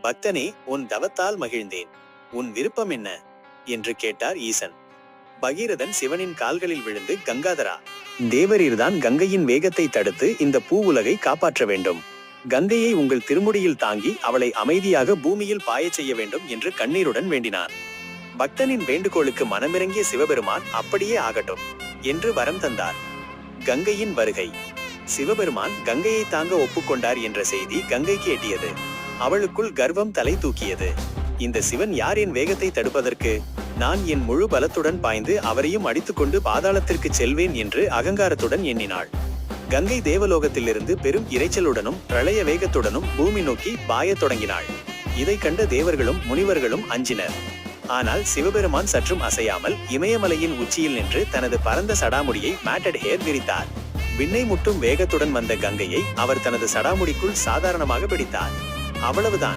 பக்தனே, உன் தவத்தால் மகிழ்ந்தேன். உன் விருப்பம் என்ன என்று கேட்டார் ஈசன். பகீரதன் சிவனின் கால்களில் விழுந்து, கங்காதரா, தேவரீர்தான் கங்கையின் வேகத்தை தடுத்து இந்த பூ உலகை காப்பாற்ற வேண்டும். கங்கையை உங்கள் திருமுடியில் தாங்கி அவளை அமைதியாக பூமியில் பாயச் செய்ய வேண்டும் என்று கண்ணீருடன் வேண்டினார். பக்தனின் வேண்டுகோளுக்கு மனமிறங்கிய சிவபெருமான் அப்படியே ஆகட்டும் என்று வரம் தந்தார். கங்கையின் வருகை. சிவபெருமான் கங்கையை தாங்க ஒப்புக்கொண்டார் என்ற செய்தி கங்கைக்கு எட்டியது. அவளுக்குள் கர்வம் தலை தூக்கியது. இந்த சிவன் யார் என் வேகத்தை தடுப்பதற்கு? நான் என் முழு பலத்துடன் பாய்ந்து அவரையும் அடித்துக்கொண்டு பாதாளத்திற்கு செல்வேன் என்று அகங்காரத்துடன் எண்ணினாள். கங்கை தேவலோகத்திலிருந்து பெரும் இரைச்சலுடனும் பிரளய வேகத்துடனும் பூமி நோக்கி பாயத் தொடங்கினாள். இதை கண்ட தேவர்களும் முனிவர்களும் அஞ்சினர். ஆனால் சிவபெருமான் சற்றும் அசையாமல் இமயமலையின் உச்சியில் நின்று தனது பரந்த சடாமுடியை மேட்டட் ஹேர் விரித்தார். விண்ணை முட்டும் வேகத்துடன் வந்த கங்கையை அவர் தனது சடாமுடிக்குள் சாதாரணமாக பிடித்தார். அவ்வளவுதான்.